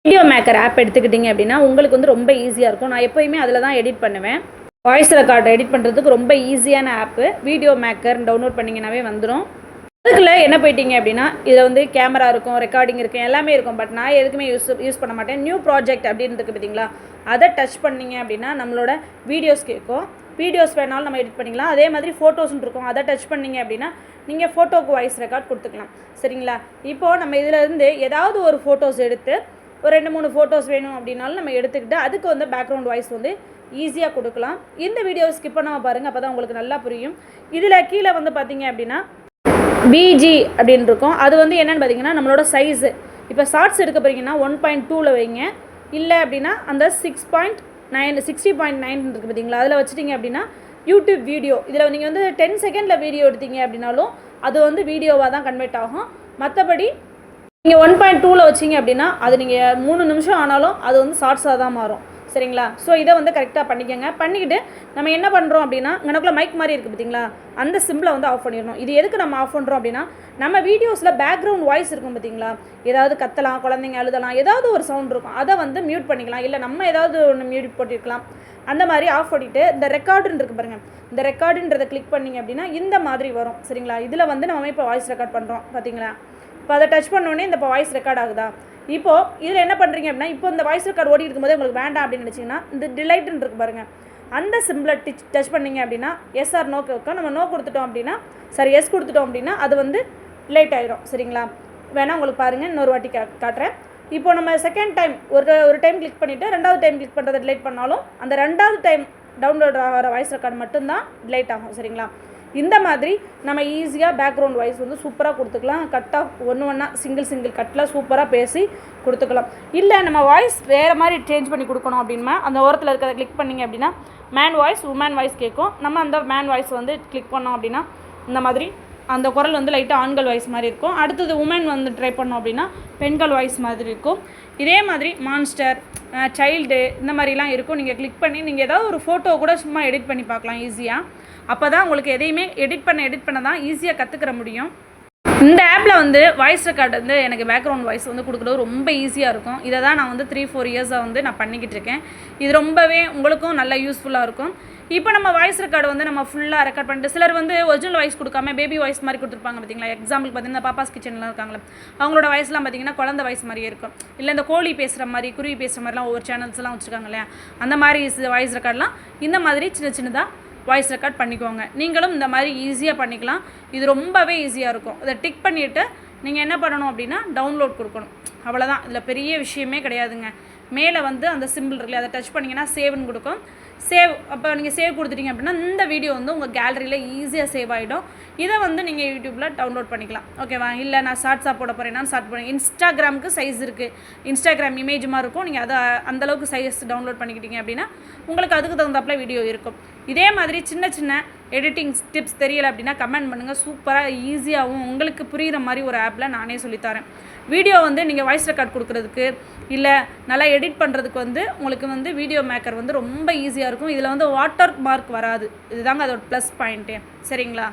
Video maker app எடுத்துக்கிட்டிங்க அப்படின்னா உங்களுக்கு வந்து ரொம்ப ஈஸியாக இருக்கும். நான் எப்போயுமே அதில் தான் எடிட் பண்ணுவேன். வாய்ஸ் ரெக்கார்டை எடிட் பண்ணுறதுக்கு ரொம்ப ஈஸியான ஆப்பு வீடியோ மேக்கர் டவுன்லோட் பண்ணிங்கனாவே வந்துடும். அதுக்குள்ளே என்ன போயிட்டீங்க அப்படின்னா இதில் வந்து கேமரா இருக்கும், ரெக்கார்டிங் இருக்கும், எல்லாமே இருக்கும். பட் நான் எதுக்குமே யூஸ் பண்ண மாட்டேன். நியூ ப்ராஜெக்ட் அப்படின்னு இருக்குது பார்த்தீங்களா, அதை டச் பண்ணிங்க அப்படின்னா நம்மளோட வீடியோஸ் கேட்கும். வீடியோஸ் வேணாலும் நம்ம எடிட் பண்ணிக்கலாம். அதே மாதிரி ஃபோட்டோஸ்ன்னு இருக்கும், அதை டச் பண்ணிங்க அப்படின்னா நீங்கள் ஃபோட்டோக்கு வாய்ஸ் ரெக்கார்ட் கொடுத்துக்கலாம். சரிங்களா? இப்போது நம்ம இதிலேருந்து ஏதாவது ஒரு ஃபோட்டோஸ் எடுத்து ஒரு 2-3 ஃபோட்டோஸ் வேணும் அப்படின்னாலும் நம்ம எடுத்துக்கிட்டு அதுக்கு வந்து பேக்ரவுண்ட் வாய்ஸ் வந்து ஈஸியாக கொடுக்கலாம். இந்த வீடியோ ஸ்கிப் பண்ணாமல் பாருங்கள், அப்போ தான் உங்களுக்கு நல்லா புரியும். இதில் கீழே வந்து பார்த்தீங்க அப்படின்னா பிஜி அப்படின்னு இருக்கும். அது வந்து என்னென்னு பார்த்தீங்கன்னா நம்மளோட சைஸு. இப்போ ஷார்ட்ஸ் எடுக்க போகிறீங்கன்னா 1.2 வைங்க. இல்லை அப்படின்னா அந்த 60.9 இருக்குது பார்த்தீங்களா, அதில் வச்சுட்டிங்க அப்படின்னா யூடியூப் வீடியோ. இதில் நீங்கள் வந்து 10 செகண்டில் வீடியோ எடுத்தீங்க அப்படின்னாலும் அது வந்து வீடியோவாக தான் கன்வெர்ட் ஆகும். மற்றபடி நீங்கள் 1.2 வச்சிங்க அப்படின்னா அது நீங்கள் 3 நிமிஷம் ஆனாலும் அது வந்து ஷார்ட்ஸாக தான் மாறும். சரிங்களா? ஸோ இதை வந்து கரெக்டாக பண்ணிக்கோங்க. பண்ணிக்கிட்டு நம்ம என்ன பண்ணுறோம் அப்படின்னா எனக்குள்ள மைக் மாதிரி இருக்குது பார்த்தீங்களா, அந்த சிம்பிளை வந்து ஆஃப் பண்ணிடணும். இது எதுக்கு நம்ம ஆஃப் பண்ணுறோம் அப்படின்னா நம்ம வீடியோஸில் பேக்ரவுண்ட் வாய்ஸ் இருக்கும் பார்த்தீங்களா, ஏதாவது கத்தலாம், குழந்தைங்க அழுதலாம், ஏதாவது ஒரு சவுண்ட் இருக்கும், அதை வந்து மியூட் பண்ணிக்கலாம். இல்லை நம்ம ஏதாவது ஒன்று மியூட் போட்டிருக்கலாம். அந்த மாதிரி ஆஃப் பண்ணிவிட்டு இந்த ரெக்கார்டுன்னு இருக்குது பாருங்கள், இந்த ரெக்கார்டுன்றதை கிளிக் பண்ணிங்க அப்படின்னா இந்த மாதிரி வரும். சரிங்களா? இதில் வந்து நம்ம இப்போ வாய்ஸ் ரெக்கார்ட் பண்ணுறோம் பார்த்தீங்களா. இப்போ அதை டச் பண்ணோடனே இந்த வாய்ஸ் ரெக்கார்ட் ஆகுதா. இப்போது இதில் என்ன பண்ணுறீங்க அப்படின்னா இப்போ இந்த வாய்ஸ் ரெக்கார்டு ஓடி இருக்கும்போது உங்களுக்கு வேண்டாம் அப்படின்னு நினச்சிங்கன்னா இந்த டிலைட்டுன்னு இருக்கு பாருங்கள், அந்த சிம்பிளை டச் பண்ணிங்க அப்படின்னா எஸ் ஆர் நோ கேட்கும். நம்ம நோ கொடுத்துட்டோம் அப்படின்னா சரி எஸ் கொடுத்துட்டோம் அப்படின்னா அது வந்து டிலைட் ஆகிடும். சரிங்களா? வேணால் உங்களுக்கு பாருங்கள், இன்னொரு வாட்டி காட்டுறேன். இப்போ நம்ம செகண்ட் டைம் ஒரு டைம் கிளிக் பண்ணிவிட்டு ரெண்டாவது டைம் கிளிக் பண்ணுறதை டிலைட் பண்ணாலும் அந்த ரெண்டாவது டைம் டவுன்லோட் ஆகிற வாய்ஸ் ரெக்கார்டு மட்டும்தான் டிலைட் ஆகும். சரிங்களா? இந்த மாதிரி நம்ம ஈஸியாக பேக்ரவுண்ட் வாய்ஸ் வந்து சூப்பராக கொடுத்துக்கலாம். கட்டாக ஒன்றா சிங்கிள் கட்டில் சூப்பராக பேசி கொடுத்துக்கலாம். இல்லை நம்ம வாய்ஸ் வேறு மாதிரி சேஞ்ச் பண்ணி கொடுக்கணும் அப்படின்னா அந்த ஓரத்தில் இருக்கிறத கிளிக் பண்ணிங்க அப்படின்னா மேன் வாய்ஸ் உமன் வாய்ஸ் கேட்கும். நம்ம அந்த மேன் வாய்ஸ் வந்து கிளிக் பண்ணோம் அப்படின்னா இந்த மாதிரி அந்த குரல் வந்து லைட்டாக ஆண்கள் வாய்ஸ் மாதிரி இருக்கும். அடுத்தது உமன் வந்து ட்ரை பண்ணோம் அப்படின்னா பெண்கள் வாய்ஸ் மாதிரி இருக்கும். இதே மாதிரி மான்ஸ்டர், சைல்டு இந்த மாதிரிலாம் இருக்கும். நீங்கள் கிளிக் பண்ணி நீங்கள் ஏதாவது ஒரு ஃபோட்டோ கூட சும்மா எடிட் பண்ணி பார்க்கலாம் ஈஸியாக. அப்போ தான் உங்களுக்கு எதையுமே எடிட் பண்ண தான் ஈஸியாக கற்றுக்கிற முடியும். இந்த ஆப்பில் வந்து வாய்ஸ் ரெக்கார்டு வந்து எனக்கு பேக்ரவுண்ட் வாய்ஸ் வந்து கொடுக்குறது ரொம்ப ஈஸியாக இருக்கும். இதை தான் நான் வந்து 3-4 இயர்ஸாக வந்து நான் பண்ணிக்கிட்டு இருக்கேன். இது ரொம்பவே உங்களுக்கும் நல்ல யூஸ்ஃபுல்லாக இருக்கும். இப்போ நம்ம வாய்ஸ் ரெக்கார்டு வந்து நம்ம ஃபுல்லாக ரெக்கார்ட் பண்ணிட்டு சிலர் வந்து ஒரிஜினல் வாய்ஸ் கொடுக்காம பேபி வாய்ஸ் மாதிரி கொடுத்துருப்பாங்க பார்த்தீங்களா. எக்ஸாம்பிள் பார்த்தீங்கன்னா பாப்பாஸ் கிச்சன்லாம் இருக்காங்களே, அவங்களோட வாய்ஸ்லாம் பார்த்தீங்கன்னா குழந்தை வாய்ஸ் மாதிரியே இருக்கும். இல்லை இந்த கோழி பேசுகிற மாதிரி, குருவி பேசுகிற மாதிரிலாம் ஒவ்வொரு சேனல்ஸ்லாம் வச்சுருக்காங்க இல்லையா, அந்த மாதிரி வாய்ஸ் ரெக்கார்ட்லாம் இந்த மாதிரி சின்னதாக வாய்ஸ் ரெக்கார்ட் பண்ணிக்கோங்க. நீங்களும் இந்த மாதிரி ஈஸியாக பண்ணிக்கலாம். இது ரொம்பவே ஈஸியாக இருக்கும். இதை டிக் பண்ணிவிட்டு நீங்கள் என்ன பண்ணணும் அப்படின்னா டவுன்லோட் கொடுக்கணும். அவ்வளோதான், இதில் பெரிய விஷயமே கிடையாதுங்க. மேலே வந்து அந்த சிம்பிள் இருக்குல்ல, அதை டச் பண்ணிங்கன்னா சேவ்னு கொடுக்கும். சேவ் அப்போ நீங்கள் சேவ் கொடுத்துட்டீங்க அப்படின்னா இந்த வீடியோ வந்து உங்கள் கேலரியில் ஈஸியாக சேவ் ஆகிடும். இதை வந்து நீங்கள் யூடியூப்பில் டவுன்லோட் பண்ணிக்கலாம். ஓகேவா? இல்லை நான் ஷார்ட்ஸாக போட போகிறேன்னா ஷார்ட் பண்ணி இன்ஸ்டாகிராமுக்கு சைஸ் இருக்குது, இன்ஸ்டாகிராம் இமேஜ் மாதிரி இருக்கும். நீங்கள் அதை அந்தளவுக்கு சைஸ் டவுன்லோட் பண்ணிக்கிட்டீங்க அப்படின்னா உங்களுக்கு அதுக்கு தகுந்தாப்புல வீடியோ இருக்கும். இதே மாதிரி சின்ன எடிட்டிங் டிப்ஸ் தெரியலை அப்படின்னா கமெண்ட் பண்ணுங்கள். சூப்பராக ஈஸியாகவும் உங்களுக்கு புரிகிற மாதிரி ஒரு ஆப்பில் நானே சொல்லித்தரேன். வீடியோ வந்து நீங்கள் வாய்ஸ் ரெக்கார்ட் கொடுக்குறதுக்கு இல்லை நல்லா எடிட் பண்ணுறதுக்கு வந்து உங்களுக்கு வந்து வீடியோ மேக்கர் வந்து ரொம்ப ஈஸியாக இருக்கும். இதில் வந்து வாட்டர் மார்க் வராது. இதுதாங்க அதோட ப்ளஸ் பாயிண்ட்டே. சரிங்களா?